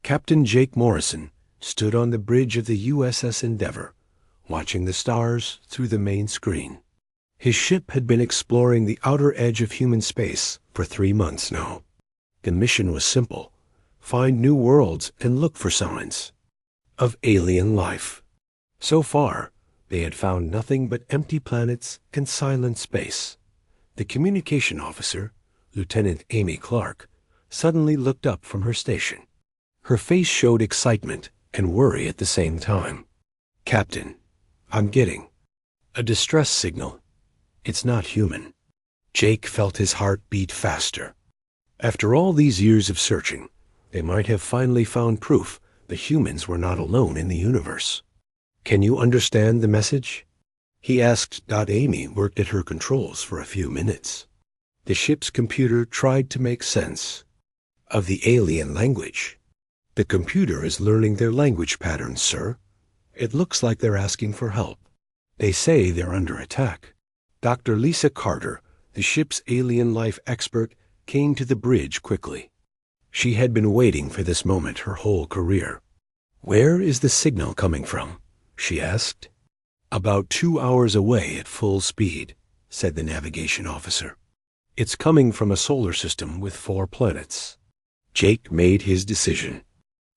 Captain Jake Morrison stood on the bridge of the USS Endeavour, watching the stars through the main screen. His ship had been exploring the outer edge of human space for 3 months now. The mission was simple: find new worlds and look for signs of alien life. So far, they had found nothing but empty planets and silent space. The communication officer, Lieutenant Amy Clark, suddenly looked up from her station. Her face showed excitement and worry at the same time. "Captain, I'm getting a distress signal. It's not human." Jake felt his heart beat faster. After all these years of searching, they might have finally found proof the humans were not alone in the universe. "Can you understand the message?" he asked. Amy worked at her controls for a few minutes. The ship's computer tried to make sense of the alien language. "The computer is learning their language patterns, sir. It looks like they're asking for help. They say they're under attack." Dr. Lisa Carter, the ship's alien life expert, came to the bridge quickly. She had been waiting for this moment her whole career. "Where is the signal coming from?" she asked. "About 2 hours away at full speed," said the navigation officer. "It's coming from a solar system with 4 planets." Jake made his decision.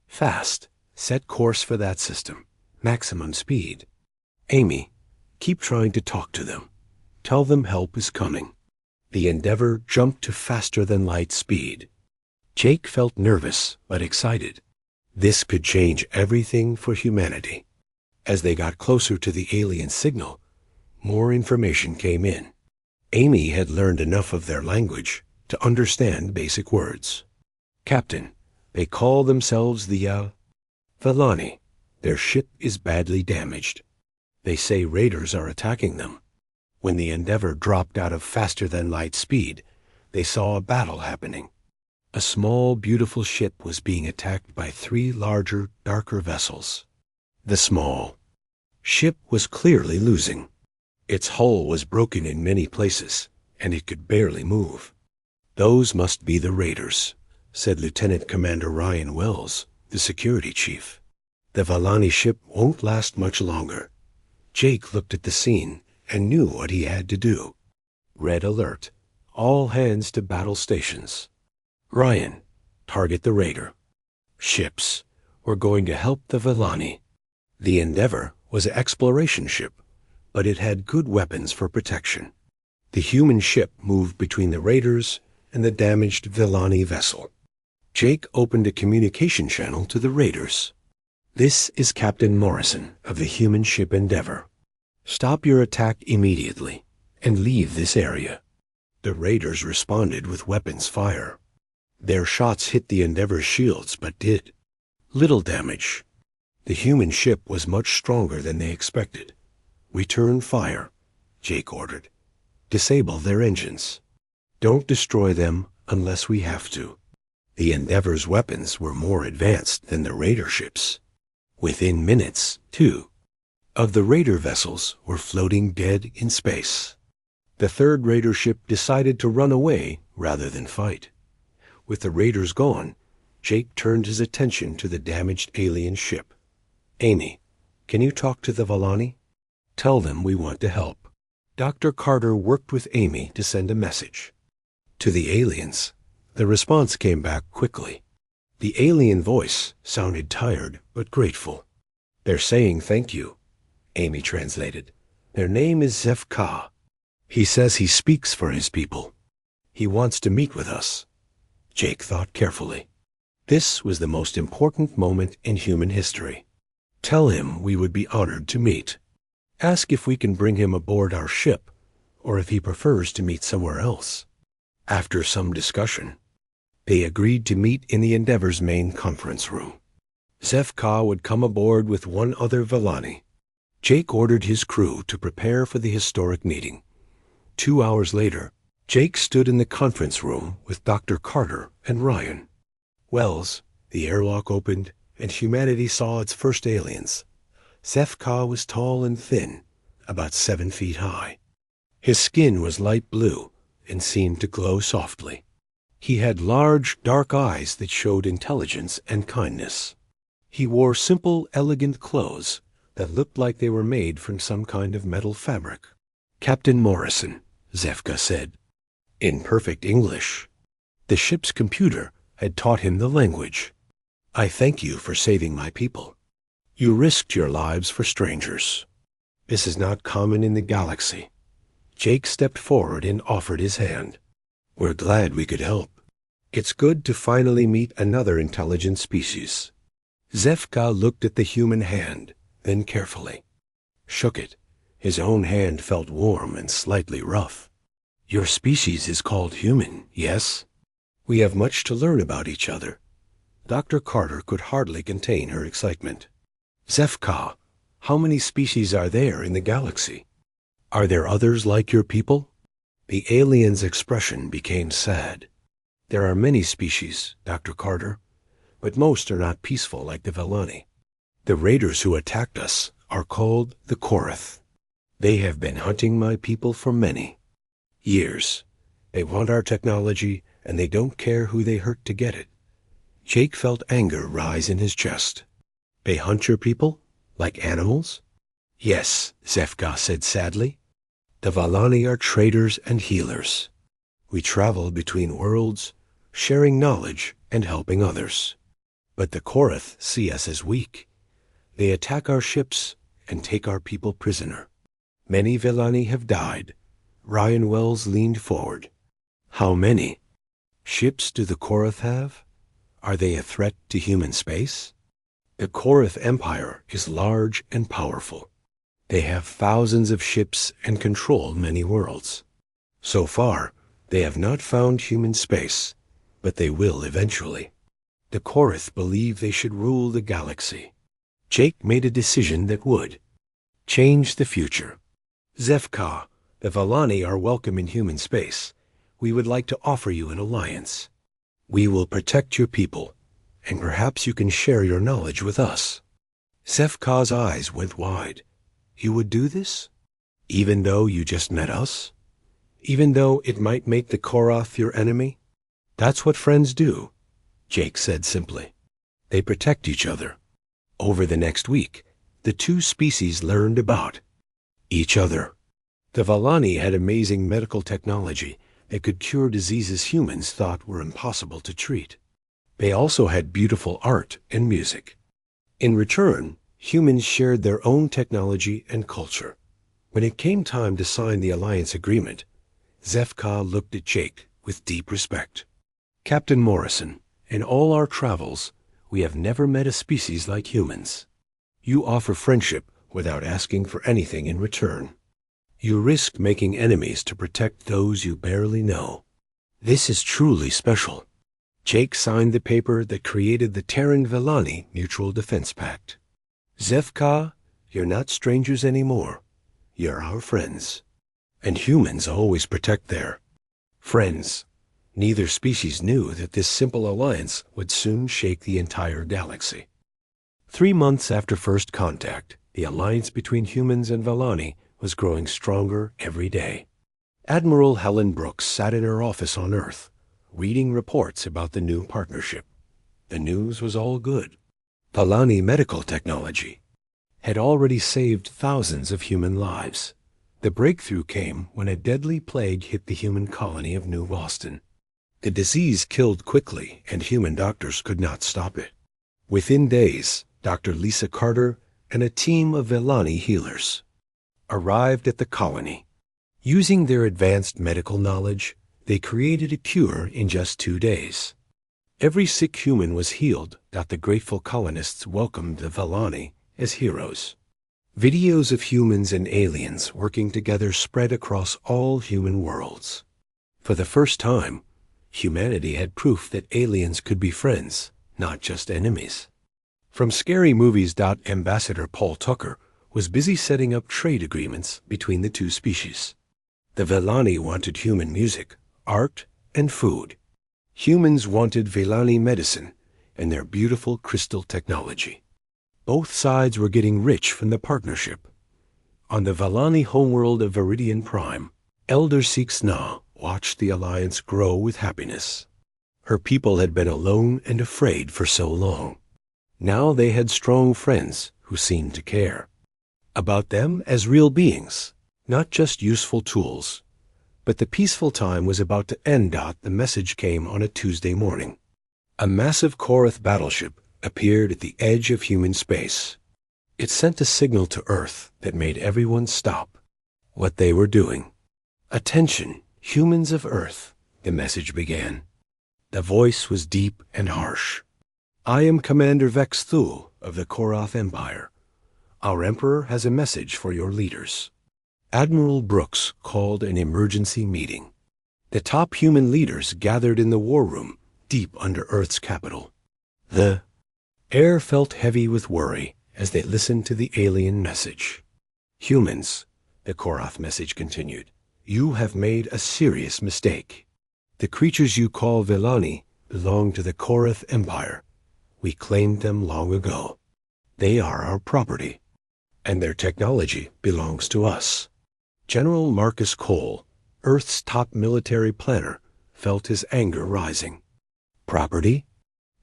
"Fast. Set course for that system. Maximum speed. Amy, keep trying to talk to them. Tell them help is coming." The Endeavour jumped to faster-than-light speed. Jake felt nervous but excited. This could change everything for humanity. As they got closer to the alien signal, more information came in. Amy had learned enough of their language to understand basic words. "Captain, they call themselves the Vellani. Their ship is badly damaged. They say raiders are attacking them." When the Endeavour dropped out of faster-than-light speed, they saw a battle happening. A small, beautiful ship was being attacked by 3 larger, darker vessels. The small ship was clearly losing. Its hull was broken in many places, and it could barely move. "Those must be the raiders," said Lieutenant Commander Ryan Wells, the security chief. "The Vellani ship won't last much longer." Jake looked at the scene and knew what he had to do. Red alert. All hands to battle stations. "Ryan, target the raider." "Ships. We're going to help the Vellani." The Endeavour was an exploration ship, but it had good weapons for protection. The human ship moved between the raiders and the damaged Vellani vessel. Jake opened a communication channel to the raiders. "This is Captain Morrison of the human ship Endeavour. Stop your attack immediately and leave this area." The raiders responded with weapons fire. Their shots hit the Endeavour's shields but did little damage. The human ship was much stronger than they expected. "Return fire," Jake ordered. "Disable their engines. Don't destroy them unless we have to." The Endeavour's weapons were more advanced than the raider ships. Within minutes, 2 of the raider vessels were floating dead in space. The 3rd raider ship decided to run away rather than fight. With the raiders gone, Jake turned his attention to the damaged alien ship. "Amy, can you talk to the Vellani? Tell them we want to help." Dr. Carter worked with Amy to send a message to the aliens. The response came back quickly. The alien voice sounded tired but grateful. "They're saying thank you," Amy translated. "Their name is Zef Ka. He says he speaks for his people. He wants to meet with us." Jake thought carefully. This was the most important moment in human history. "Tell him we would be honored to meet. Ask if we can bring him aboard our ship, or if he prefers to meet somewhere else." After some discussion, they agreed to meet in the Endeavour's main conference room. Zef Ka would come aboard with 1 other Vellani. Jake ordered his crew to prepare for the historic meeting. 2 hours later, Jake stood in the conference room with Dr. Carter and Ryan. Wells, the airlock opened, and humanity saw its first aliens. Zef Ka was tall and thin, about 7 feet high. His skin was light blue and seemed to glow softly. He had large, dark eyes that showed intelligence and kindness. He wore simple, elegant clothes that looked like they were made from some kind of metal fabric. "Captain Morrison," Zefka said, in perfect English. The ship's computer had taught him the language. "I thank you for saving my people. You risked your lives for strangers. This is not common in the galaxy." Jake stepped forward and offered his hand. "We're glad we could help. It's good to finally meet another intelligent species." Zefka looked at the human hand, then carefully shook it. His own hand felt warm and slightly rough. "Your species is called human, yes? We have much to learn about each other." Dr. Carter could hardly contain her excitement. "Zefka, how many species are there in the galaxy? Are there others like your people?" The alien's expression became sad. "There are many species, Dr. Carter, but most are not peaceful like the Vellani. The raiders who attacked us are called the Korath. They have been hunting my people for many years. They want our technology, and they don't care who they hurt to get it." Jake felt anger rise in his chest. "They hunt your people? Like animals?" "Yes," Zefka said sadly. "The Vellani are traders and healers. We travel between worlds, sharing knowledge and helping others. But the Korath see us as weak. They attack our ships and take our people prisoner. Many Vellani have died." Ryan Wells leaned forward. "How many ships do the Korath have? Are they a threat to human space?" "The Korath Empire is large and powerful. They have thousands of ships and control many worlds. So far, they have not found human space, but they will eventually. The Korath believe they should rule the galaxy." Jake made a decision that would change the future. "Zefka, the Vellani are welcome in human space. We would like to offer you an alliance. We will protect your people, and perhaps you can share your knowledge with us." Zefka's eyes went wide. "You would do this? Even though you just met us? Even though it might make the Korath your enemy?" "That's what friends do," Jake said simply. "They protect each other." Over the next week, the two species learned about each other. The Vellani had amazing medical technology that could cure diseases humans thought were impossible to treat. They also had beautiful art and music. In return, humans shared their own technology and culture. When it came time to sign the alliance agreement, Zefka looked at Jake with deep respect. "Captain Morrison, in all our travels, we have never met a species like humans. You offer friendship without asking for anything in return. You risk making enemies to protect those you barely know. This is truly special." Jake signed the paper that created the Terran-Vellani Mutual Defense Pact. "Zefka, you're not strangers anymore. You're our friends. And humans always protect their friends." Neither species knew that this simple alliance would soon shake the entire galaxy. 3 months after first contact, the alliance between humans and Vellani was growing stronger every day. Admiral Helen Brooks sat in her office on Earth, reading reports about the new partnership. The news was all good. Vellani medical technology had already saved thousands of human lives. The breakthrough came when a deadly plague hit the human colony of New Boston. The disease killed quickly, and human doctors could not stop it. Within days, Dr. Lisa Carter and a team of Vellani healers arrived at the colony. Using their advanced medical knowledge, they created a cure in just 2 days. Every sick human was healed that the grateful colonists welcomed the Vellani as heroes. Videos of humans and aliens working together spread across all human worlds. For the first time, humanity had proof that aliens could be friends, not just enemies. From Scary Movies. Ambassador Paul Tucker was busy setting up trade agreements between the two species. The Vellani wanted human music, art, and food. Humans wanted Vellani medicine and their beautiful crystal technology. Both sides were getting rich from the partnership. On the Vellani homeworld of Viridian Prime, Elder Six Na watched the alliance grow with happiness. Her people had been alone and afraid for so long. Now they had strong friends who seemed to care about them as real beings, not just useful tools. But the peaceful time was about to end. The message came on a Tuesday morning. A massive Korath battleship appeared at the edge of human space. It sent a signal to Earth that made everyone stop what they were doing. "Attention, humans of Earth," the message began. The voice was deep and harsh. "I am Commander Vex Thul of the Korath Empire. Our Emperor has a message for your leaders." Admiral Brooks called an emergency meeting. The top human leaders gathered in the war room deep under Earth's capital. The air felt heavy with worry as they listened to the alien message. "Humans," the Korath message continued, "you have made a serious mistake. The creatures you call Vellani belong to the Korath Empire. We claimed them long ago. They are our property, and their technology belongs to us." General Marcus Cole, Earth's top military planner, felt his anger rising. "Property?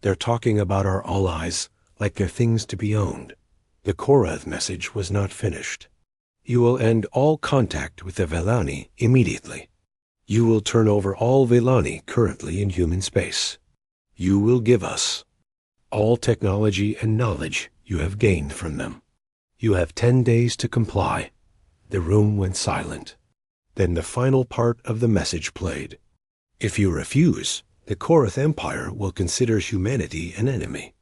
They're talking about our allies like they're things to be owned." The Korath message was not finished. "You will end all contact with the Vellani immediately. You will turn over all Vellani currently in human space. You will give us all technology and knowledge you have gained from them. You have 10 days to comply." The room went silent. Then the final part of the message played. "If you refuse, the Korath Empire will consider humanity an enemy.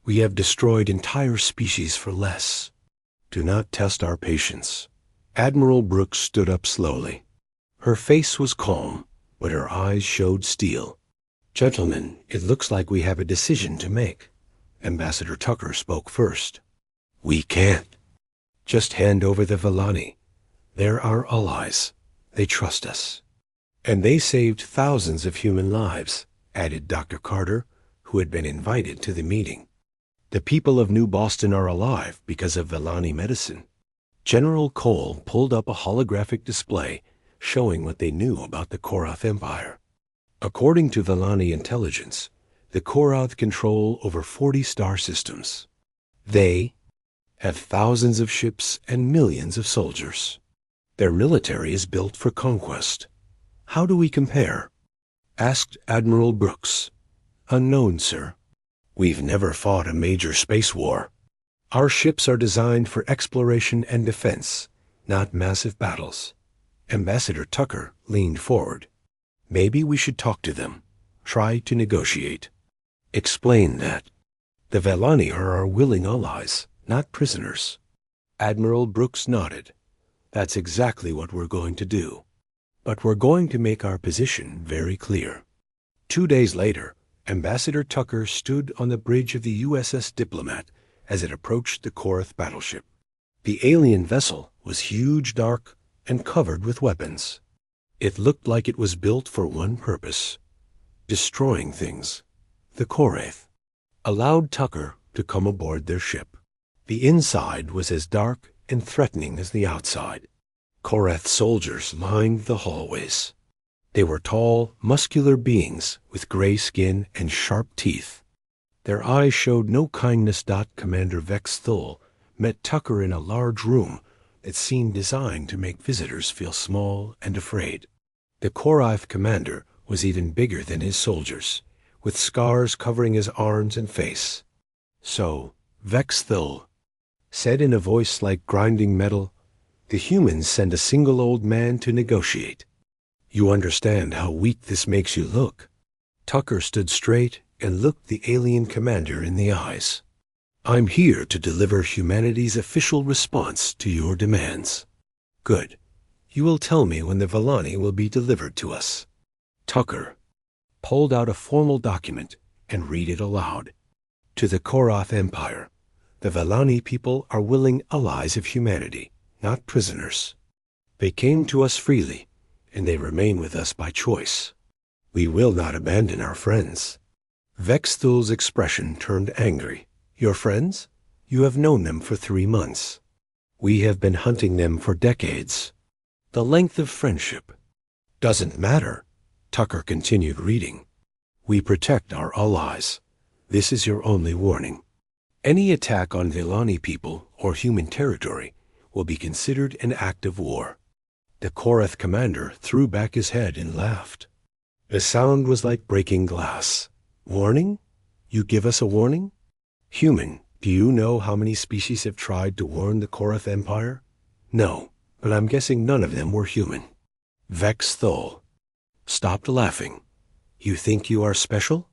We have destroyed entire species for less. Do not test our patience." Admiral Brooks stood up slowly. Her face was calm, but her eyes showed steel. "Gentlemen, it looks like we have a decision to make." Ambassador Tucker spoke first. "We can't. Just hand over the Vellani. They're our allies. They trust us." "And they saved thousands of human lives," added Dr. Carter, who had been invited to the meeting. "The people of New Boston are alive because of Vellani medicine." General Cole pulled up a holographic display showing what they knew about the Korath Empire. According to Vellani intelligence, the Korath control over 40 star systems. They have thousands of ships and millions of soldiers. Their military is built for conquest. "How do we compare?" asked Admiral Brooks. "Unknown, sir. We've never fought a major space war. Our ships are designed for exploration and defense, not massive battles." Ambassador Tucker leaned forward. "Maybe we should talk to them. Try to negotiate." "Explain that." "The Vellani are our willing allies, not prisoners." Admiral Brooks nodded. "That's exactly what we're going to do. But we're going to make our position very clear." 2 days later, Ambassador Tucker stood on the bridge of the USS Diplomat as it approached the Korath battleship. The alien vessel was huge, dark, and covered with weapons. It looked like it was built for one purpose: destroying things. The Korath allowed Tucker to come aboard their ship. The inside was as dark and threatening as the outside. Korath soldiers lined the hallways. They were tall, muscular beings with gray skin and sharp teeth. Their eyes showed no kindness. Commander Vex Thul met Tucker in a large room that seemed designed to make visitors feel small and afraid. The Korath commander was even bigger than his soldiers, with scars covering his arms and face. "So, Vex Thul said in a voice like grinding metal, "The humans send a single old man to negotiate. You understand how weak this makes you look." Tucker stood straight and looked the alien commander in the eyes. "I'm here to deliver humanity's official response to your demands." "Good. You will tell me when the Vellani will be delivered to us." Tucker pulled out a formal document and read it aloud. "To the Korath Empire, the Vellani people are willing allies of humanity, not prisoners. They came to us freely, and they remain with us by choice. We will not abandon our friends." Vex Thul's expression turned angry. "Your friends? You have known them for 3 months. We have been hunting them for decades. The length of friendship doesn't matter." Tucker continued reading. We protect our allies. This is your only warning. Any attack on Villani people or human territory will be considered an act of war. The Korath commander threw back his head and laughed. The sound was like breaking glass. Warning? You give us a warning? Human, do you know how many species have tried to warn the Korath Empire? No, but I'm guessing none of them were human. Vex Thol stopped laughing. You think you are special?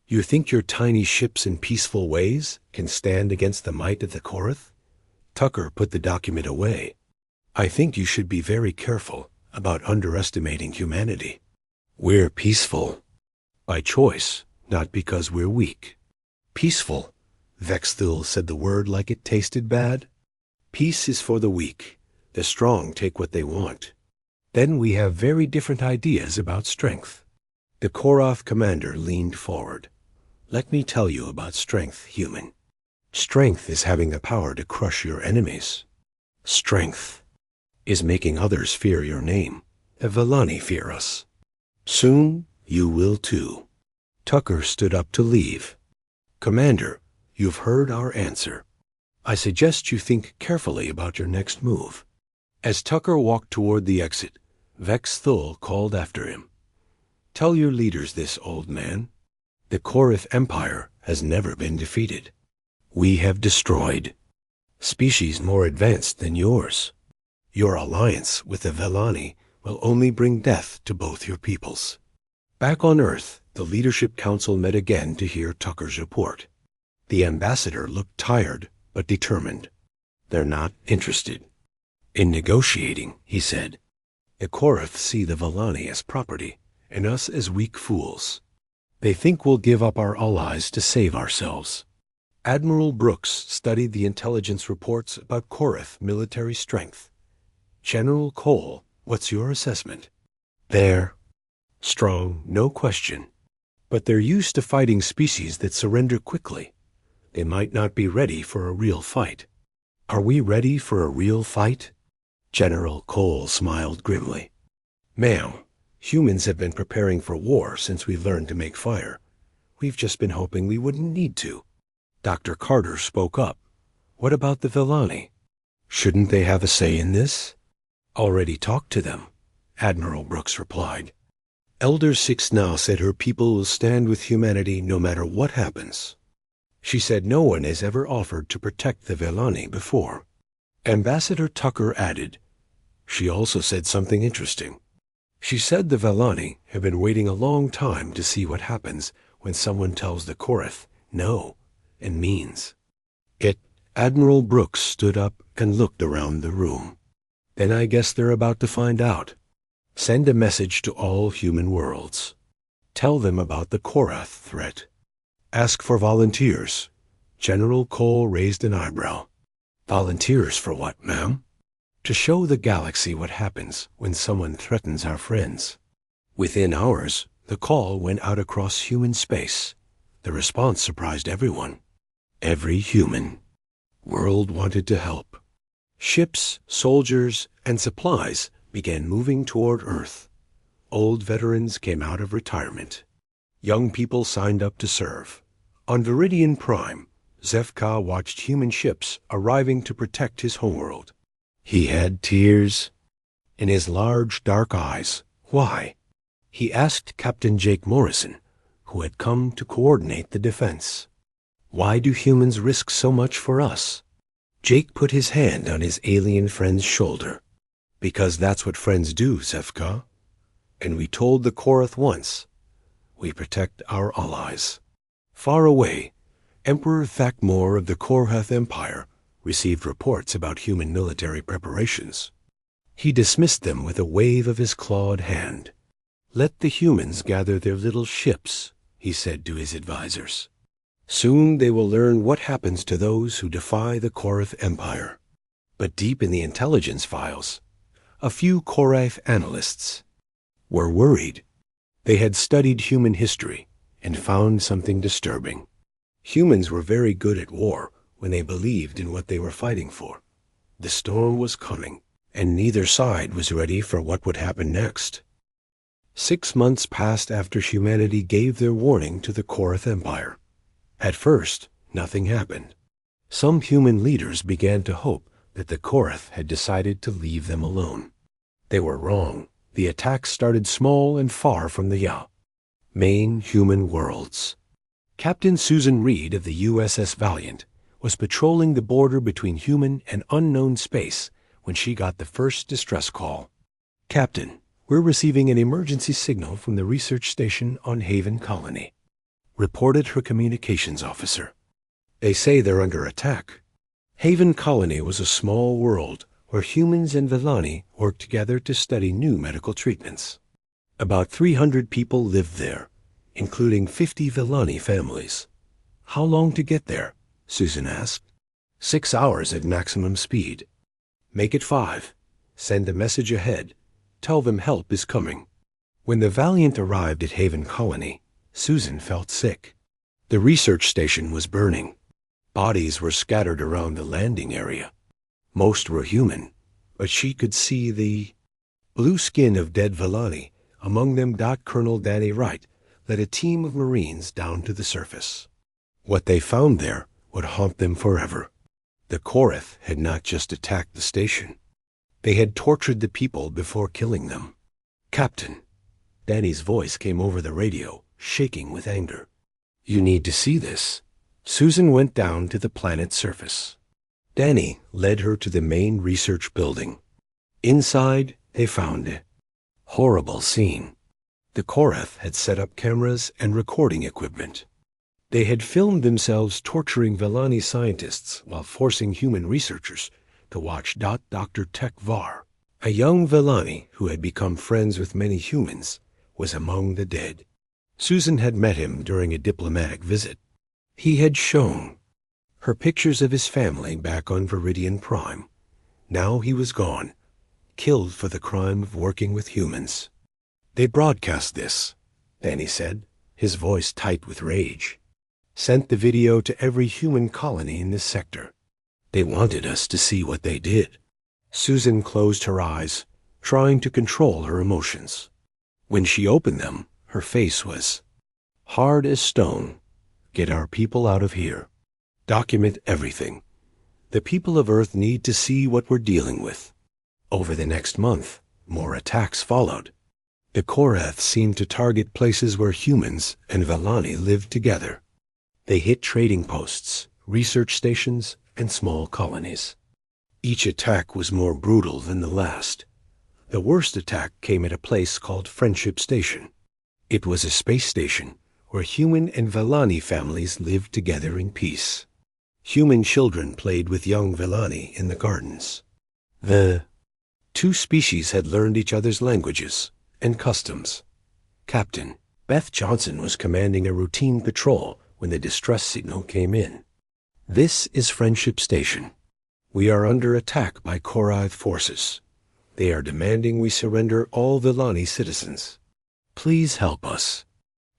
You think your tiny ships and peaceful ways can stand against the might of the Korath? Tucker put the document away. I think you should be very careful about underestimating humanity. We're peaceful. By choice, not because we're weak. Peaceful. Vexthul said the word like it tasted bad. Peace is for the weak. The strong take what they want. Then we have very different ideas about strength. The Korath commander leaned forward. Let me tell you about strength, human. Strength is having the power to crush your enemies. Strength is making others fear your name. The Villani fear us. Soon you will too. Tucker stood up to leave. Commander, you've heard our answer. I suggest you think carefully about your next move. As Tucker walked toward the exit, Vex Thul called after him. Tell your leaders this, old man. The Korath Empire has never been defeated. We have destroyed species more advanced than yours. Your alliance with the Villani will only bring death to both your peoples. Back on Earth, the Leadership Council met again to hear Tucker's report. The ambassador looked tired but determined. They're not interested in negotiating, he said. The Korath see the Villani as property and us as weak fools. They think we'll give up our allies to save ourselves. Admiral Brooks studied the intelligence reports about Korath military strength. General Cole, what's your assessment? They're strong, no question. But they're used to fighting species that surrender quickly. They might not be ready for a real fight. Are we ready for a real fight? General Cole smiled grimly. Ma'am, humans have been preparing for war since we learned to make fire. We've just been hoping we wouldn't need to. Dr. Carter spoke up. What about the Villani? Shouldn't they have a say in this? Already talked to them, Admiral Brooks replied. Elder Six now said her people will stand with humanity no matter what happens. She said no one has ever offered to protect the Villani before. Ambassador Tucker added. She also said something interesting. She said the Villani have been waiting a long time to see what happens when someone tells the Korath no and means it. Admiral Brooks stood up and looked around the room. Then I guess they're about to find out. Send a message to all human worlds. Tell them about the Korath threat. Ask for volunteers. General Cole raised an eyebrow. Volunteers for what, ma'am? To show the galaxy what happens when someone threatens our friends. Within hours, the call went out across human space. The response surprised everyone. Every human world wanted to help. Ships, soldiers, and supplies began moving toward Earth. Old veterans came out of retirement. Young people signed up to serve. On Viridian Prime, Zefka watched human ships arriving to protect his homeworld. He had tears in his large, dark eyes. Why? He asked Captain Jake Morrison, who had come to coordinate the defense. Why do humans risk so much for us? Jake put his hand on his alien friend's shoulder. Because that's what friends do, Zefka. And we told the Korath once. We protect our allies. Far away, Emperor Thakmor of the Korath Empire received reports about human military preparations. He dismissed them with a wave of his clawed hand. Let the humans gather their little ships, he said to his advisors. Soon they will learn what happens to those who defy the Korath Empire. But deep in the intelligence files, a few Korath analysts were worried. They had studied human history and found something disturbing. Humans were very good at war when they believed in what they were fighting for. The storm was coming, and neither side was ready for what would happen next. 6 months passed after humanity gave their warning to the Korath Empire. At first, nothing happened. Some human leaders began to hope that the Korath had decided to leave them alone. They were wrong. The attacks started small and far from the main human worlds. Captain Susan Reed of the USS Valiant was patrolling the border between human and unknown space when she got the first distress call. "Captain, we're receiving an emergency signal from the research station on Haven Colony," reported her communications officer. "They say they're under attack." Haven Colony was a small world where humans and Vellani worked together to study new medical treatments. About 300 people lived there, including 50 Vellani families. "How long to get there?" Susan asked. 6 hours at maximum speed." "Make it 5. Send a message ahead. Tell them help is coming." When the Valiant arrived at Haven Colony, Susan felt sick. The research station was burning. Bodies were scattered around the landing area. Most were human, but she could see the blue skin of dead Vellani. Among them, Colonel Danny Wright led a team of Marines down to the surface. What they found there would haunt them forever. The Korath had not just attacked the station. They had tortured the people before killing them. "Captain," Danny's voice came over the radio, shaking with anger. "You need to see this." Susan went down to the planet's surface. Danny led her to the main research building. Inside, they found a horrible scene. The Korath had set up cameras and recording equipment. They had filmed themselves torturing Vellani scientists while forcing human researchers to watch Dr. Tech Var, a young Vellani who had become friends with many humans, was among the dead. Susan had met him during a diplomatic visit. He had shown her pictures of his family back on Viridian Prime. Now he was gone, killed for the crime of working with humans. "They broadcast this," Danny said, his voice tight with rage. "Sent the video to every human colony in this sector. They wanted us to see what they did." Susan closed her eyes, trying to control her emotions. When she opened them, her face was hard as stone. "Get our people out of here. Document everything. The people of Earth need to see what we're dealing with." Over the next month, more attacks followed. The Korath seemed to target places where humans and Vellani lived together. They hit trading posts, research stations, and small colonies. Each attack was more brutal than the last. The worst attack came at a place called Friendship Station. It was a space station where human and Vellani families lived together in peace. Human children played with young Vellani in the gardens. The two species had learned each other's languages and customs. Captain Beth Johnson was commanding a routine patrol when the distress signal came in. "This is Friendship Station. We are under attack by Korath forces. They are demanding we surrender all Vellani citizens. Please help us."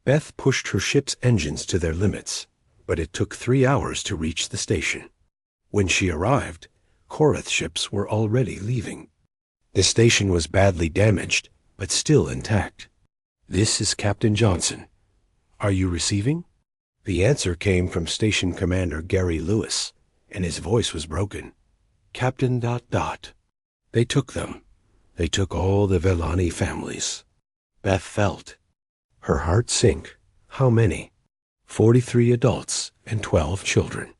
Beth pushed her ship's engines to their limits, but it took 3 hours to reach the station. When she arrived, Korath ships were already leaving. The station was badly damaged, but still intact. "This is Captain Johnson. Are you receiving?" The answer came from Station Commander Gary Lewis, and his voice was broken. "Captain ... They took them. They took all the Vellani families." Beth felt her heart sink. How many? 43 adults and 12 children.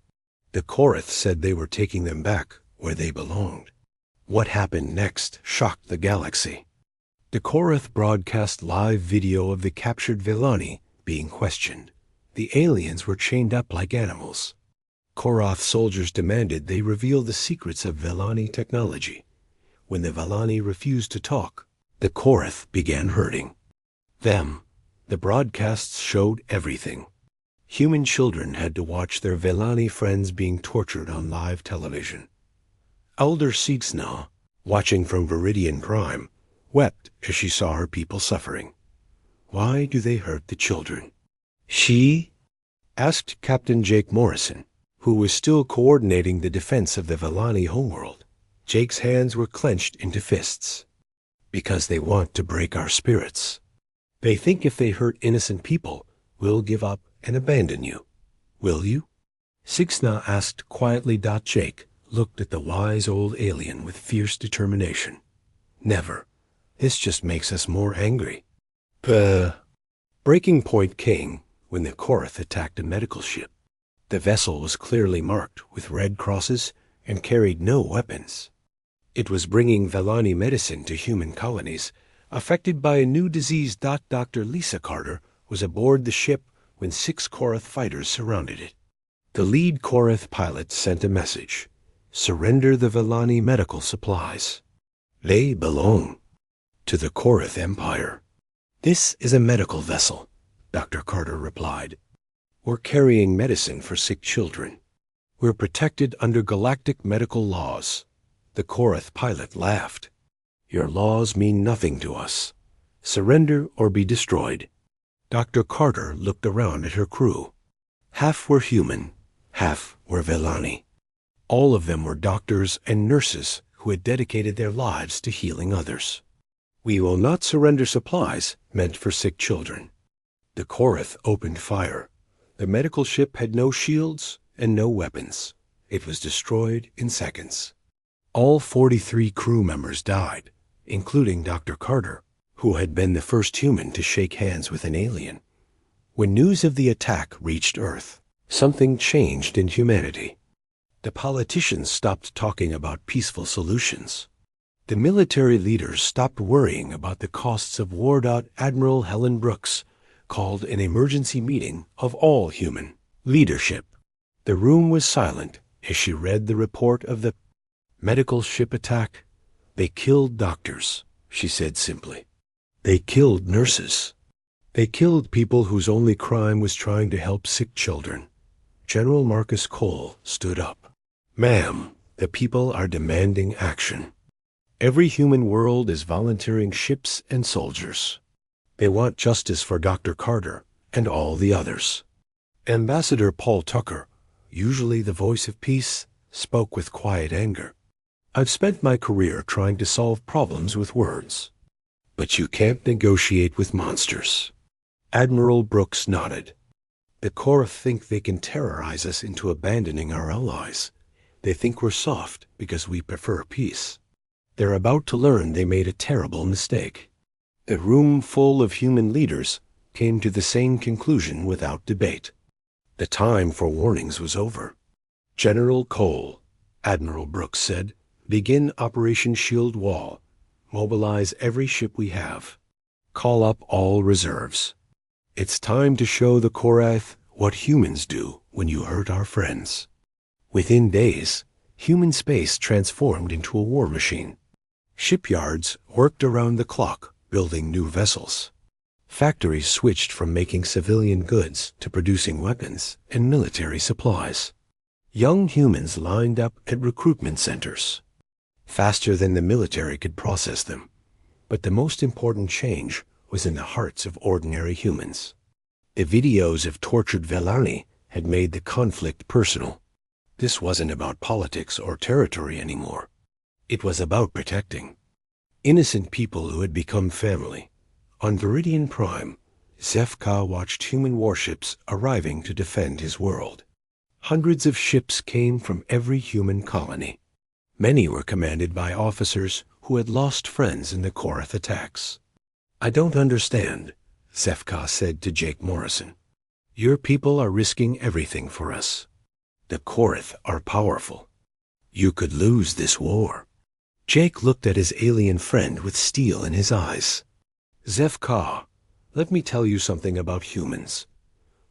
The Korath said they were taking them back where they belonged. What happened next shocked the galaxy. The Korath broadcast live video of the captured Vellani being questioned. The aliens were chained up like animals. Korath soldiers demanded they reveal the secrets of Vellani technology. When the Vellani refused to talk, the Korath began hurting them. The broadcasts showed everything. Human children had to watch their Vellani friends being tortured on live television. Elder Siegsna, watching from Viridian Prime, wept as she saw her people suffering. Why do they hurt the children? She asked Captain Jake Morrison, who was still coordinating the defense of the Vellani homeworld. Jake's hands were clenched into fists. Because they want to break our spirits. They think if they hurt innocent people, we'll give up and abandon you. Will you? Sixna asked quietly. Jake looked at the wise old alien with fierce determination. Never. This just makes us more angry. Breaking point came when the Korath attacked a medical ship. The vessel was clearly marked with red crosses and carried no weapons. It was bringing Velani medicine to human colonies, affected by a new disease. Dr. Lisa Carter was aboard the ship when 6 Korath fighters surrounded it. The lead Korath pilot sent a message: surrender the Velani medical supplies. They belong to the Korath Empire. This is a medical vessel, Dr. Carter replied. We're carrying medicine for sick children. We're protected under galactic medical laws. The Korath pilot laughed. Your laws mean nothing to us. Surrender or be destroyed. Dr. Carter looked around at her crew. Half were human, half were Velani. All of them were doctors and nurses who had dedicated their lives to healing others. We will not surrender supplies meant for sick children. The Korath opened fire. The medical ship had no shields and no weapons. It was destroyed in seconds. All 43 crew members died, including Dr. Carter, who had been the first human to shake hands with an alien. When news of the attack reached Earth, something changed in humanity. The politicians stopped talking about peaceful solutions. The military leaders stopped worrying about the costs of war. Admiral Helen Brooks called an emergency meeting of all human leadership. The room was silent as she read the report of the medical ship attack. They killed doctors, she said simply. They killed nurses. They killed people whose only crime was trying to help sick children. General Marcus Cole stood up. Ma'am, the people are demanding action. Every human world is volunteering ships and soldiers. They want justice for Dr. Carter and all the others. Ambassador Paul Tucker, usually the voice of peace, spoke with quiet anger. I've spent my career trying to solve problems with words. But you can't negotiate with monsters. Admiral Brooks nodded. The Korath think they can terrorize us into abandoning our allies. They think we're soft because we prefer peace. They're about to learn they made a terrible mistake. A room full of human leaders came to the same conclusion without debate. The time for warnings was over. General Cole, Admiral Brooks said, begin Operation Shield Wall. Mobilize every ship we have. Call up all reserves. It's time to show the Korath what humans do when you hurt our friends. Within days, human space transformed into a war machine. Shipyards worked around the clock, building new vessels. Factories switched from making civilian goods to producing weapons and military supplies. Young humans lined up at recruitment centers, faster than the military could process them. But the most important change was in the hearts of ordinary humans. The videos of tortured Velani had made the conflict personal. This wasn't about politics or territory anymore. It was about protecting innocent people who had become family. On Viridian Prime, Zefka watched human warships arriving to defend his world. Hundreds of ships came from every human colony. Many were commanded by officers who had lost friends in the Korath attacks. I don't understand, Zefka said to Jake Morrison. Your people are risking everything for us. The Korath are powerful. You could lose this war. Jake looked at his alien friend with steel in his eyes. Zefka, let me tell you something about humans.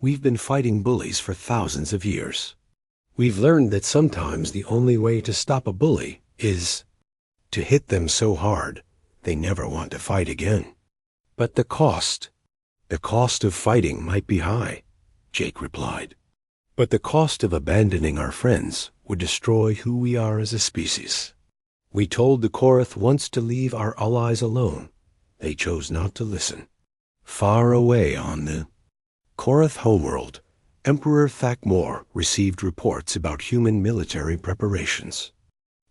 We've been fighting bullies for thousands of years. We've learned that sometimes the only way to stop a bully is to hit them so hard they never want to fight again. But the cost of fighting might be high, Jake replied. But the cost of abandoning our friends would destroy who we are as a species. We told the Korath once to leave our allies alone. They chose not to listen. Far away on the Korath homeworld, Emperor Thakmor received reports about human military preparations.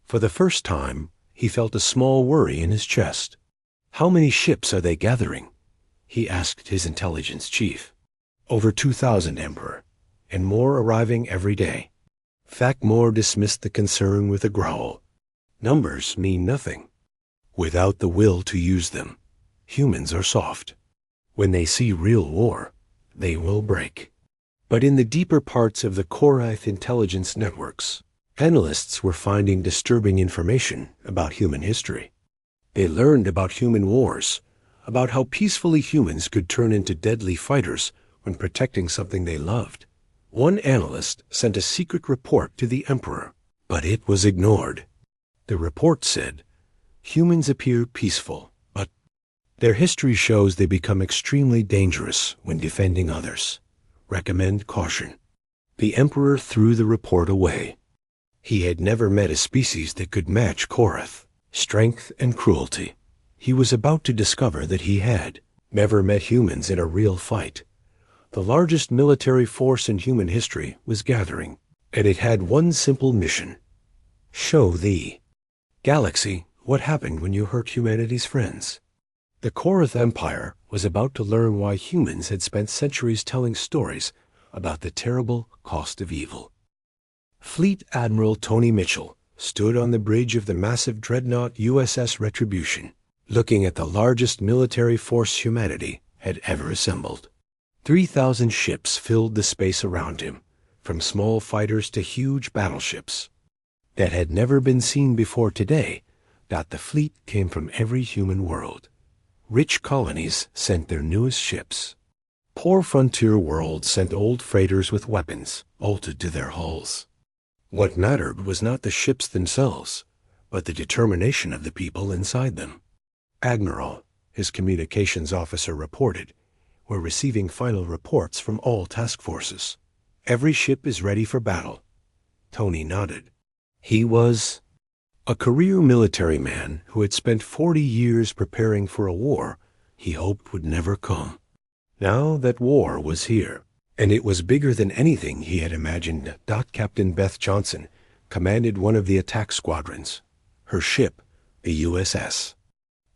For the first time, he felt a small worry in his chest. How many ships are they gathering? he asked his intelligence chief. Over 2,000, Emperor, and more arriving every day. Fackmore dismissed the concern with a growl. Numbers mean nothing. Without the will to use them, humans are soft. When they see real war, they will break. But in the deeper parts of the Korath intelligence networks, analysts were finding disturbing information about human history. They learned about human wars, about how peacefully humans could turn into deadly fighters when protecting something they loved. One analyst sent a secret report to the Emperor, but it was ignored. The report said, humans appear peaceful, but their history shows they become extremely dangerous when defending others. Recommend caution. The Emperor threw the report away. He had never met a species that could match Korath. Strength and cruelty. He was about to discover that he had never met humans in a real fight. The largest military force in human history was gathering, and it had one simple mission. Show the galaxy what happened when you hurt humanity's friends. The Korath Empire was about to learn why humans had spent centuries telling stories about the terrible cost of evil. Fleet Admiral Tony Mitchell stood on the bridge of the massive dreadnought USS Retribution, looking at the largest military force humanity had ever assembled. 3,000 ships filled the space around him, from small fighters to huge battleships. That had never been seen before today, that the fleet came from every human world. Rich colonies sent their newest ships. Poor frontier worlds sent old freighters with weapons bolted to their hulls. What mattered was not the ships themselves, but the determination of the people inside them. Admiral, his communications officer reported, were receiving final reports from all task forces. Every ship is ready for battle. Tony nodded. He was a career military man who had spent 40 years preparing for a war he hoped would never come. Now that war was here, and it was bigger than anything he had imagined. Captain Beth Johnson commanded one of the attack squadrons. Her ship, the USS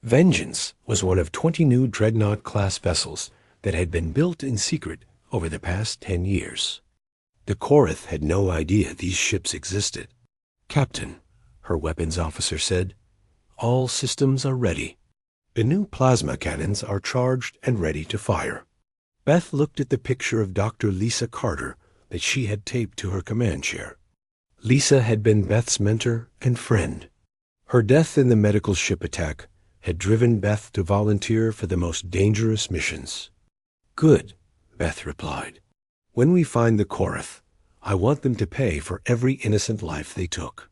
Vengeance, was one of 20 new dreadnought-class vessels that had been built in secret over the past 10 years. The Korath had no idea these ships existed. Captain, her weapons officer said, all systems are ready. The new plasma cannons are charged and ready to fire. Beth looked at the picture of Dr. Lisa Carter that she had taped to her command chair. Lisa had been Beth's mentor and friend. Her death in the medical ship attack had driven Beth to volunteer for the most dangerous missions. Good, Beth replied. When we find the Korath, I want them to pay for every innocent life they took.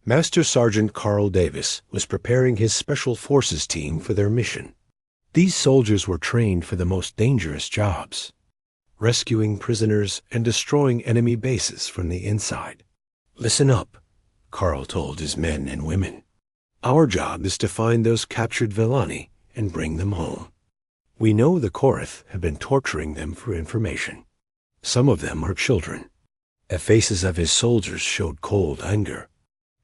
Master Sergeant Carl Davis was preparing his Special Forces team for their mission. These soldiers were trained for the most dangerous jobs, rescuing prisoners and destroying enemy bases from the inside. Listen up, Carl told his men and women. Our job is to find those captured Villani and bring them home. We know the Korath have been torturing them for information. Some of them are children. The faces of his soldiers showed cold anger.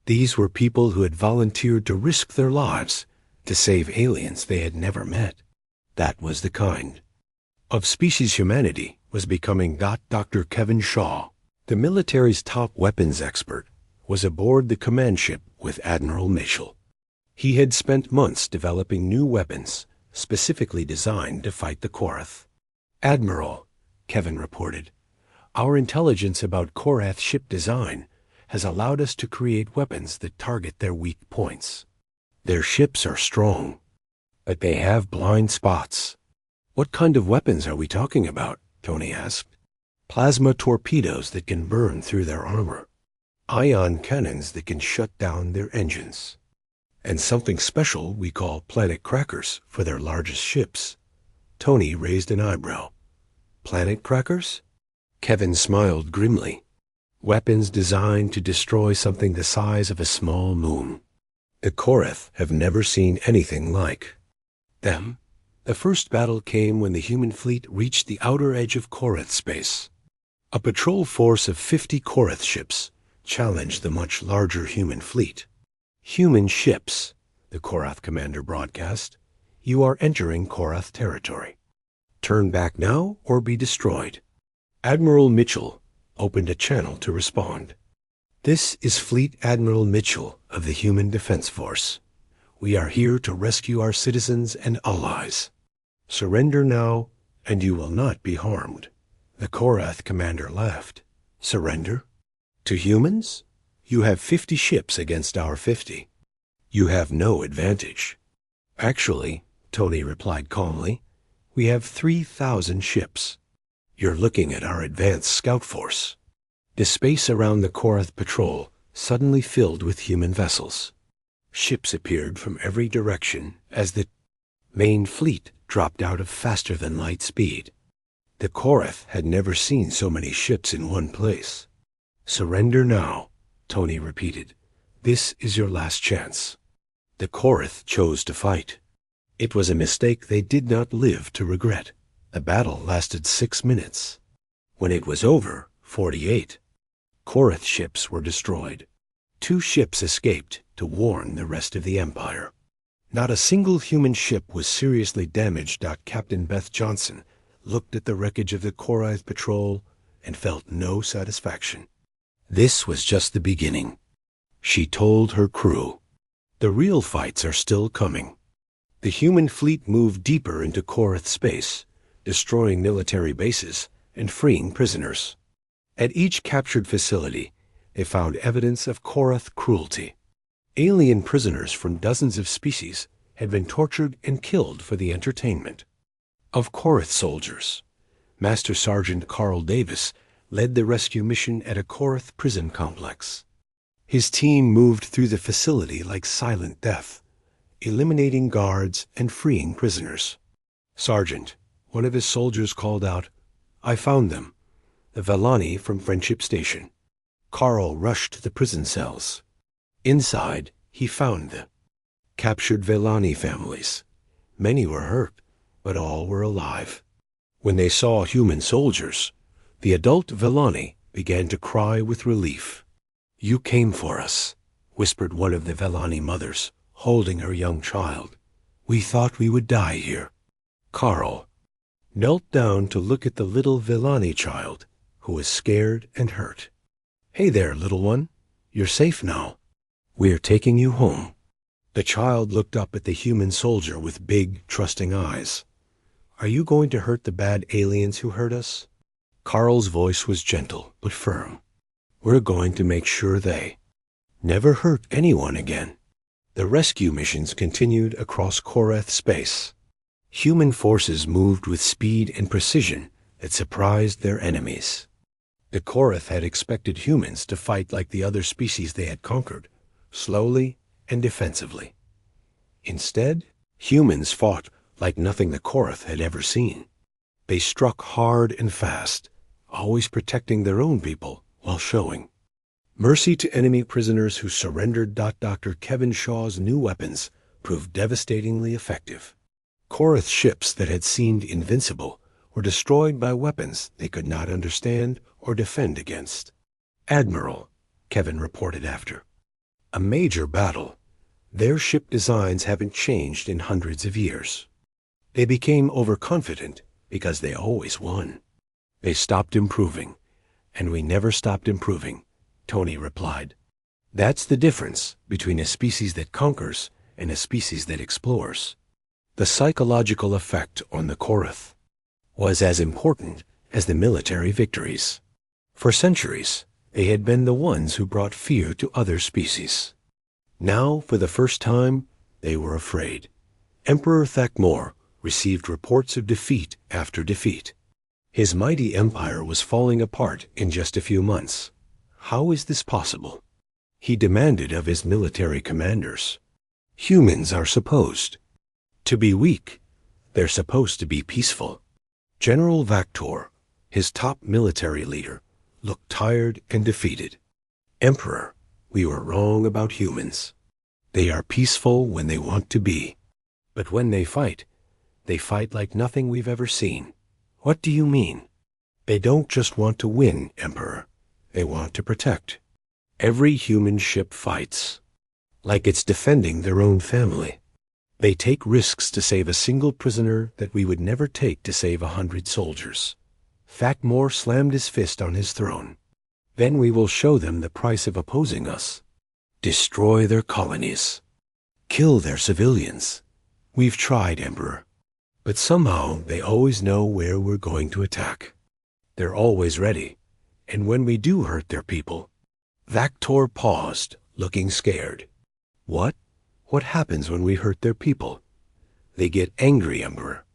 These were people who had volunteered to risk their lives to save aliens they had never met. That was the kind of species humanity was becoming. Dr. Kevin Shaw, the military's top weapons expert, was aboard the command ship with Admiral Mitchell. He had spent months developing new weapons specifically designed to fight the Korath. Admiral, Kevin reported, our intelligence about Korath ship design has allowed us to create weapons that target their weak points. Their ships are strong, but they have blind spots. What kind of weapons are we talking about? Tony asked. Plasma torpedoes that can burn through their armor. Ion cannons that can shut down their engines. And something special we call planet crackers for their largest ships. Tony raised an eyebrow. Planet crackers? Kevin smiled grimly. Weapons designed to destroy something the size of a small moon. The Korath have never seen anything like them. The first battle came when the human fleet reached the outer edge of Korath space. A patrol force of 50 Korath ships challenged the much larger human fleet. Human ships, the Korath commander broadcast. You are entering Korath territory. Turn back now or be destroyed. Admiral Mitchell opened a channel to respond. This is Fleet Admiral Mitchell of the Human Defense Force. We are here to rescue our citizens and allies. Surrender now, and you will not be harmed. The Korath commander laughed. Surrender? To humans? You have 50 ships against our 50. You have no advantage. Actually, Tony replied calmly, we have 3,000 ships. You're looking at our advanced scout force. The space around the Korath patrol suddenly filled with human vessels. Ships appeared from every direction as the main fleet dropped out of faster-than-light speed. The Korath had never seen so many ships in one place. Surrender now, Tony repeated. This is your last chance. The Korath chose to fight. It was a mistake they did not live to regret. The battle lasted 6 minutes. When it was over, 48. Korath ships were destroyed. 2 ships escaped to warn the rest of the Empire. Not a single human ship was seriously damaged. Captain Beth Johnson looked at the wreckage of the Korath patrol and felt no satisfaction. This was just the beginning. She told her crew, the real fights are still coming. The human fleet moved deeper into Korath space, destroying military bases and freeing prisoners. At each captured facility, they found evidence of Korath cruelty. Alien prisoners from dozens of species had been tortured and killed for the entertainment of Korath soldiers. Master Sergeant Carl Davis led the rescue mission at a Korath prison complex. His team moved through the facility like silent death, eliminating guards and freeing prisoners. Sergeant, one of his soldiers called out, I found them, the Velani from Friendship Station. Carl rushed to the prison cells. Inside, he found the captured Velani families. Many were hurt, but all were alive. When they saw human soldiers, the adult Velani began to cry with relief. You came for us, whispered one of the Velani mothers, holding her young child. We thought we would die here. Carl knelt down to look at the little Velani child, who was scared and hurt. Hey there, little one. You're safe now. We're taking you home. The child looked up at the human soldier with big, trusting eyes. Are you going to hurt the bad aliens who hurt us? Carl's voice was gentle but firm. We're going to make sure they never hurt anyone again. The rescue missions continued across Korath space. Human forces moved with speed and precision that surprised their enemies. The Korath had expected humans to fight like the other species they had conquered, slowly and defensively. Instead, humans fought like nothing the Korath had ever seen. They struck hard and fast, always protecting their own people while showing mercy to enemy prisoners who surrendered. Dr. Kevin Shaw's new weapons proved devastatingly effective. Korath ships that had seemed invincible were destroyed by weapons they could not understand or defend against. Admiral, Kevin reported after. A major battle. Their ship designs haven't changed in hundreds of years. They became overconfident because they always won. They stopped improving, and we never stopped improving, Tony replied. That's the difference between a species that conquers and a species that explores. The psychological effect on the Korath was as important as the military victories. For centuries, they had been the ones who brought fear to other species. Now, for the first time, they were afraid. Emperor Thakmor received reports of defeat after defeat. His mighty empire was falling apart in just a few months. How is this possible? He demanded of his military commanders. Humans are supposed to be weak. They're supposed to be peaceful. General Vaktor, his top military leader, looked tired and defeated. Emperor, we were wrong about humans. They are peaceful when they want to be. But when they fight like nothing we've ever seen. What do you mean? They don't just want to win, Emperor. They want to protect. Every human ship fights, like it's defending their own family. They take risks to save a single prisoner that we would never take to save 100 soldiers. Thakmor slammed his fist on his throne. Then we will show them the price of opposing us. Destroy their colonies. Kill their civilians. We've tried, Emperor. But somehow they always know where we're going to attack. They're always ready. And when we do hurt their people... Thaktor paused, looking scared. What? What happens when we hurt their people? They get angry, Emperor.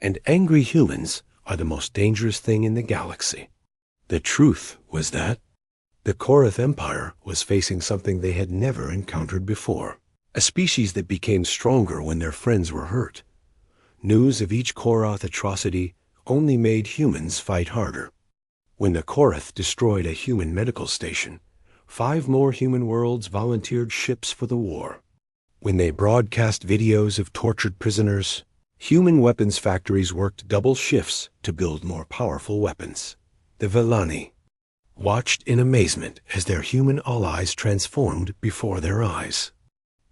And angry humans are the most dangerous thing in the galaxy. The truth was that the Korath Empire was facing something they had never encountered before. A species that became stronger when their friends were hurt. News of each Korath atrocity only made humans fight harder. When the Korath destroyed a human medical station, 5 more human worlds volunteered ships for the war. When they broadcast videos of tortured prisoners, human weapons factories worked double shifts to build more powerful weapons. The Vellani watched in amazement as their human allies transformed before their eyes.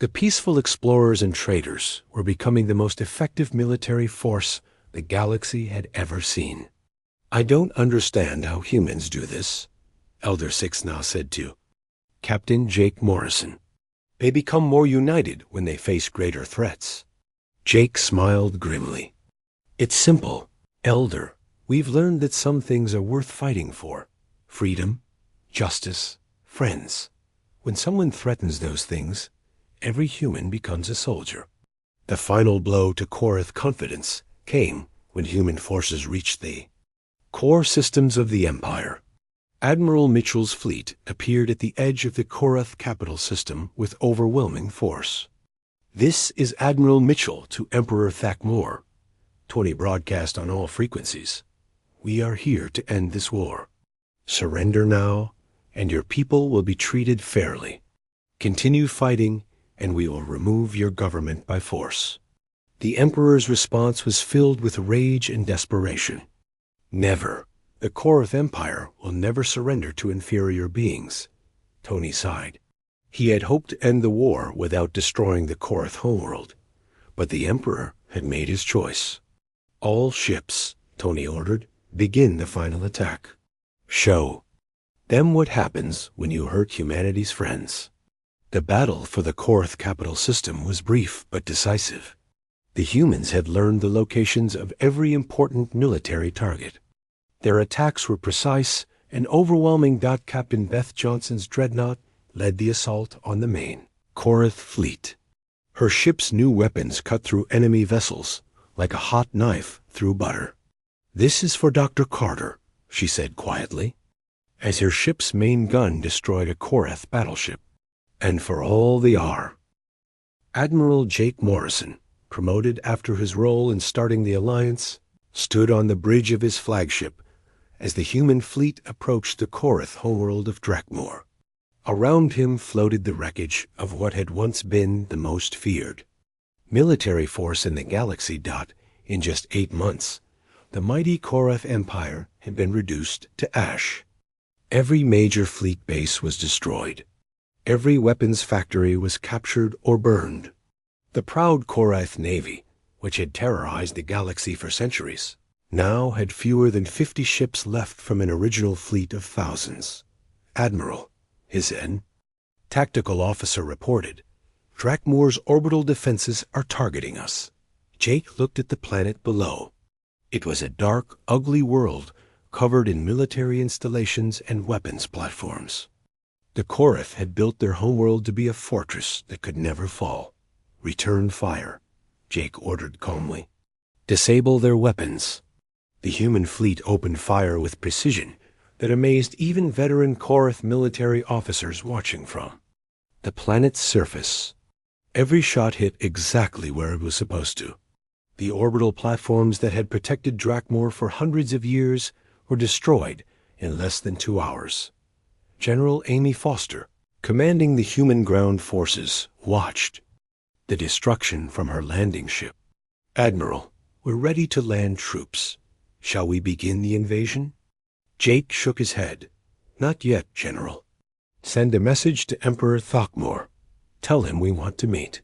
The peaceful explorers and traders were becoming the most effective military force the galaxy had ever seen. I don't understand how humans do this, Elder Sixna said to Captain Jake Morrison. They become more united when they face greater threats. Jake smiled grimly. It's simple, Elder. We've learned that some things are worth fighting for. Freedom, justice, friends. When someone threatens those things, every human becomes a soldier. The final blow to Korath confidence came when human forces reached the core systems of the Empire. Admiral Mitchell's fleet appeared at the edge of the Korath capital system with overwhelming force. This is Admiral Mitchell to Emperor Thakmor. Tony broadcast on all frequencies. We are here to end this war. Surrender now, and your people will be treated fairly. Continue fighting, and we will remove your government by force. The Emperor's response was filled with rage and desperation. Never. The Korath Empire will never surrender to inferior beings. Tony sighed. He had hoped to end the war without destroying the Korath homeworld, but the Emperor had made his choice. All ships, Tony ordered, begin the final attack. Show them what happens when you hurt humanity's friends. The battle for the Korath capital system was brief but decisive. The humans had learned the locations of every important military target. Their attacks were precise and overwhelming. Captain Beth Johnson's dreadnought led the assault on the main Korath fleet. Her ship's new weapons cut through enemy vessels like a hot knife through butter. This is for Dr. Carter, she said quietly, as her ship's main gun destroyed a Korath battleship. And for all the R. Admiral Jake Morrison, promoted after his role in starting the Alliance, stood on the bridge of his flagship as the human fleet approached the Korath homeworld of Drakmor. Around him floated the wreckage of what had once been the most feared military force in the galaxy. In just 8 months, the mighty Korath Empire had been reduced to ash. Every major fleet base was destroyed. Every weapons factory was captured or burned. The proud Korath Navy, which had terrorized the galaxy for centuries, now had fewer than 50 ships left from an original fleet of thousands. Admiral, his tactical officer reported, Drakmor's orbital defenses are targeting us. Jake looked at the planet below. It was a dark, ugly world covered in military installations and weapons platforms. The Korath had built their homeworld to be a fortress that could never fall. Return fire, Jake ordered calmly. Disable their weapons. The human fleet opened fire with precision that amazed even veteran Korath military officers watching from the planet's surface. Every shot hit exactly where it was supposed to. The orbital platforms that had protected Drakmor for hundreds of years were destroyed in less than 2 hours. General Amy Foster, commanding the human ground forces, watched the destruction from her landing ship. Admiral, we're ready to land troops. Shall we begin the invasion? Jake shook his head. Not yet, General. Send a message to Emperor Thakmor. Tell him we want to meet.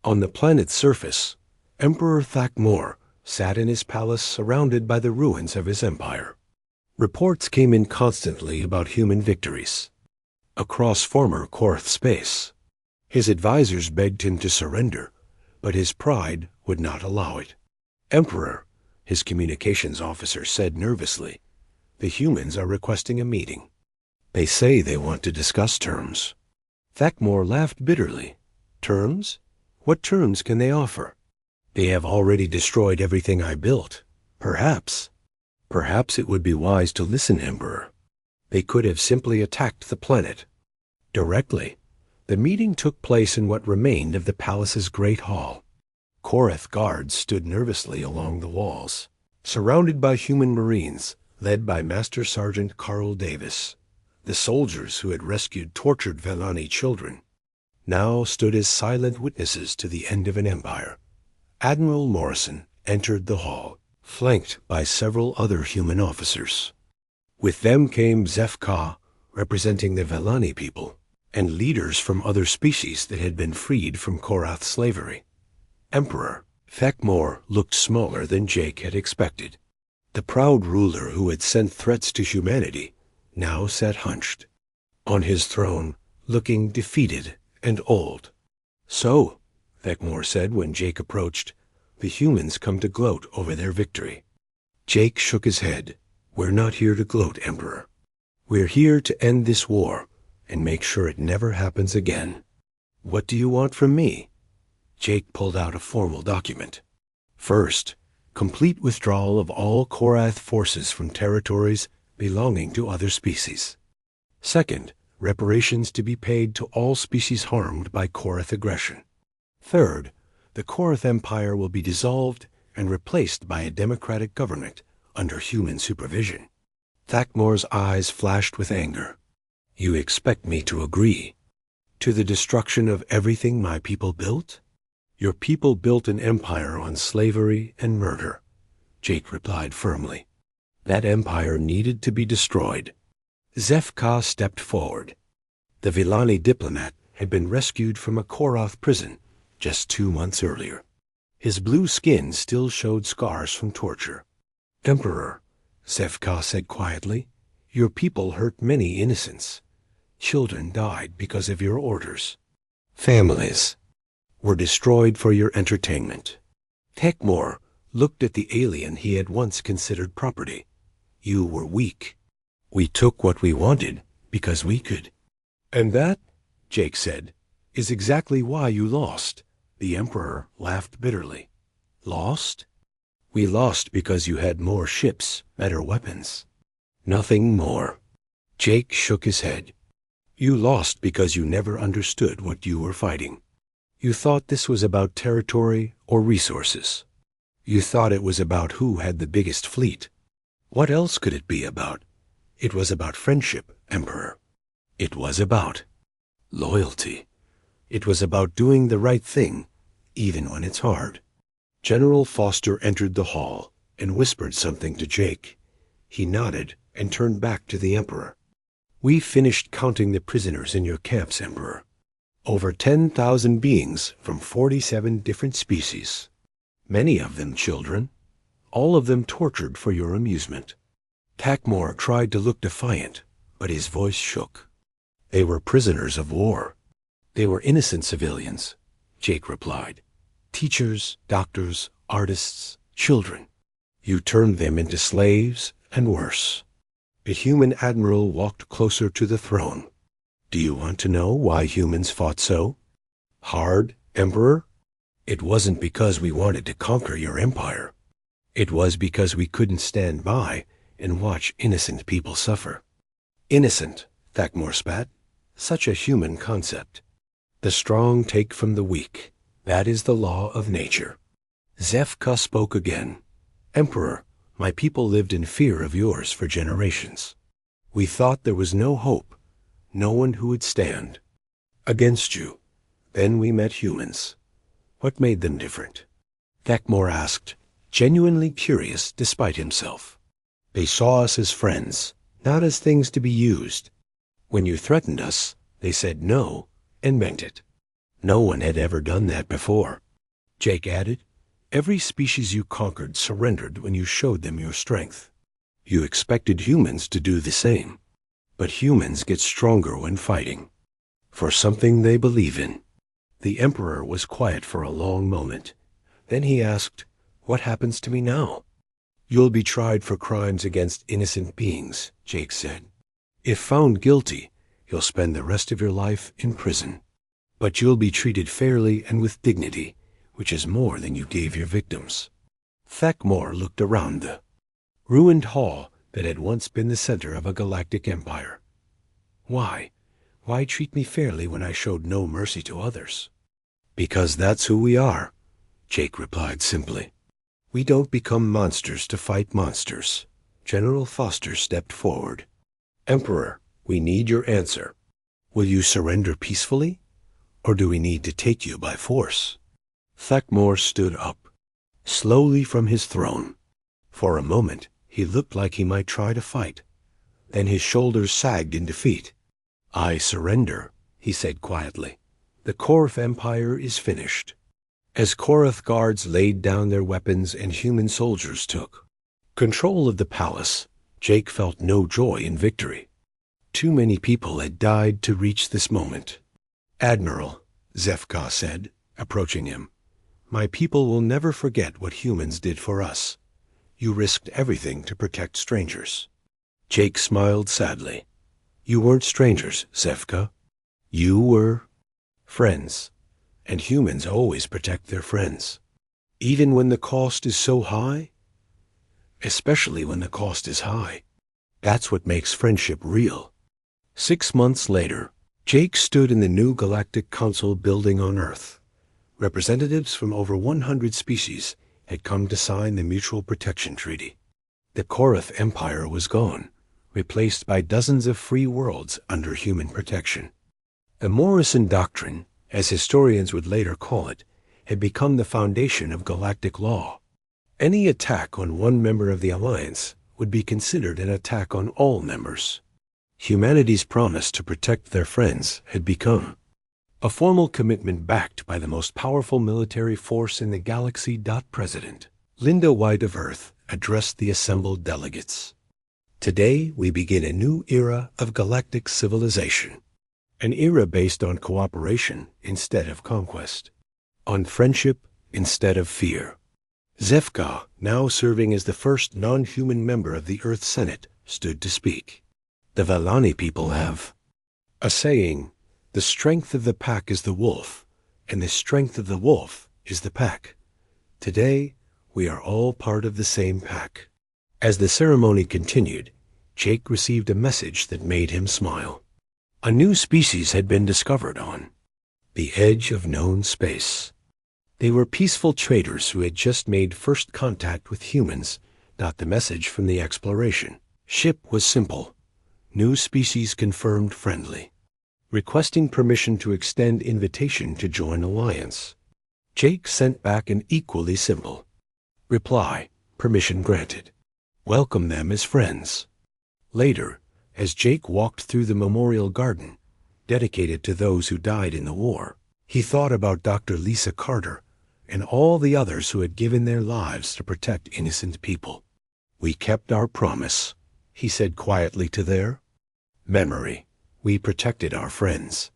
On the planet's surface, Emperor Thakmor sat in his palace surrounded by the ruins of his empire. Reports came in constantly about human victories. Across former Korth space, his advisors begged him to surrender, but his pride would not allow it. Emperor, his communications officer said nervously, the humans are requesting a meeting. They say they want to discuss terms. Thakmor laughed bitterly. Terms? What terms can they offer? They have already destroyed everything I built. Perhaps it would be wise to listen, Emperor. They could have simply attacked the planet. Directly, the meeting took place in what remained of the palace's great hall. Korth guards stood nervously along the walls, surrounded by human marines, led by Master Sergeant Carl Davis. The soldiers who had rescued tortured Velani children now stood as silent witnesses to the end of an empire. Admiral Morrison entered the hall, flanked by several other human officers. With them came Zefka, representing the Velani people, and leaders from other species that had been freed from Korath slavery. Emperor Thakmor looked smaller than Jake had expected. The proud ruler who had sent threats to humanity now sat hunched on his throne, looking defeated and old. So, Thakmor said when Jake approached, the humans come to gloat over their victory. Jake shook his head. We're not here to gloat, Emperor. We're here to end this war and make sure it never happens again. What do you want from me? Jake pulled out a formal document. First, complete withdrawal of all Korath forces from territories belonging to other species. Second, reparations to be paid to all species harmed by Korath aggression. Third, the Korath Empire will be dissolved and replaced by a democratic government under human supervision. Thakmor's eyes flashed with anger. You expect me to agree to the destruction of everything my people built? Your people built an empire on slavery and murder, Jake replied firmly. That empire needed to be destroyed. Zefka stepped forward. The Vilani diplomat had been rescued from a Korath prison just 2 months earlier. His blue skin still showed scars from torture. Emperor, Zefka said quietly, your people hurt many innocents. Children died because of your orders. Families were destroyed for your entertainment. Thakmor looked at the alien he had once considered property. You were weak. We took what we wanted because we could. And that, Jake said, is exactly why you lost. The Emperor laughed bitterly. Lost? We lost because you had more ships, better weapons. Nothing more. Jake shook his head. You lost because you never understood what you were fighting. You thought this was about territory or resources. You thought it was about who had the biggest fleet. What else could it be about? It was about friendship, Emperor. It was about loyalty. It was about doing the right thing, even when it's hard. General Foster entered the hall and whispered something to Jake. He nodded and turned back to the Emperor. We finished counting the prisoners in your camps, Emperor. Over 10,000 beings from 47 different species. Many of them children. All of them tortured for your amusement. Thakmor tried to look defiant, but his voice shook. They were prisoners of war. They were innocent civilians, Jake replied. Teachers, doctors, artists, children. You turned them into slaves and worse. The human admiral walked closer to the throne. Do you want to know why humans fought so hard, Emperor? It wasn't because we wanted to conquer your empire. It was because we couldn't stand by and watch innocent people suffer. Innocent, Thakmor spat. Such a human concept. The strong take from the weak. That is the law of nature. Zefka spoke again. Emperor, my people lived in fear of yours for generations. We thought there was no hope, no one who would stand against you. Then we met humans. What made them different? Thakmor asked, genuinely curious despite himself. They saw us as friends, not as things to be used. When you threatened us, they said no and meant it. No one had ever done that before. Jake added, every species you conquered surrendered when you showed them your strength. You expected humans to do the same. But humans get stronger when fighting. For something they believe in. The Emperor was quiet for a long moment. Then he asked, what happens to me now? You'll be tried for crimes against innocent beings, Jake said. If found guilty, you'll spend the rest of your life in prison. But you'll be treated fairly and with dignity, which is more than you gave your victims. Thakmor looked around the ruined hall that had once been the center of a galactic empire. Why? Why treat me fairly when I showed no mercy to others? Because that's who we are, Jake replied simply. We don't become monsters to fight monsters. General Foster stepped forward. Emperor, we need your answer. Will you surrender peacefully? Or do we need to take you by force? Thakmor stood up, slowly from his throne. For a moment, he looked like he might try to fight. Then his shoulders sagged in defeat. I surrender, he said quietly. The Korath Empire is finished. As Korath guards laid down their weapons and human soldiers took control of the palace, Jake felt no joy in victory. Too many people had died to reach this moment. Admiral, Zefka said, approaching him, my people will never forget what humans did for us. You risked everything to protect strangers. Jake smiled sadly. You weren't strangers, Zefka. You were friends. And humans always protect their friends. Even when the cost is so high? Especially when the cost is high. That's what makes friendship real. 6 months later, Jake stood in the new Galactic Council building on Earth. Representatives from over 100 species had come to sign the Mutual Protection Treaty. The Korath Empire was gone, replaced by dozens of free worlds under human protection. The Morrison Doctrine, as historians would later call it, had become the foundation of galactic law. Any attack on one member of the Alliance would be considered an attack on all members. Humanity's promise to protect their friends had become a formal commitment backed by the most powerful military force in the galaxy. President Linda White of Earth addressed the assembled delegates. Today we begin a new era of galactic civilization. An era based on cooperation instead of conquest. On friendship instead of fear. Zefka, now serving as the first non-human member of the Earth Senate, stood to speak. The Valani people have a saying, the strength of the pack is the wolf, and the strength of the wolf is the pack. Today, we are all part of the same pack. As the ceremony continued, Jake received a message that made him smile. A new species had been discovered on the edge of known space. They were peaceful traders who had just made first contact with humans, not the message from the exploration. Ship was simple. New species confirmed friendly. Requesting permission to extend invitation to join alliance. Jake sent back an equally simple reply, permission granted. Welcome them as friends. Later, as Jake walked through the memorial garden, dedicated to those who died in the war, he thought about Dr. Lisa Carter and all the others who had given their lives to protect innocent people. We kept our promise, he said quietly to their memory. We protected our friends.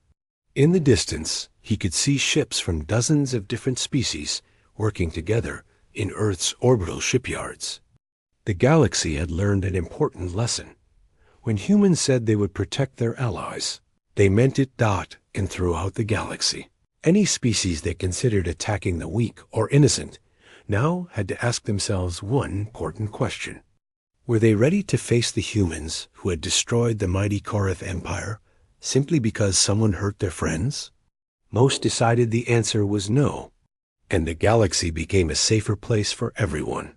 In the distance, he could see ships from dozens of different species working together in Earth's orbital shipyards. The galaxy had learned an important lesson. When humans said they would protect their allies, they meant it. And throughout the galaxy. Any species that considered attacking the weak or innocent now had to ask themselves one important question. Were they ready to face the humans who had destroyed the mighty Korath Empire simply because someone hurt their friends? Most decided the answer was no, and the galaxy became a safer place for everyone.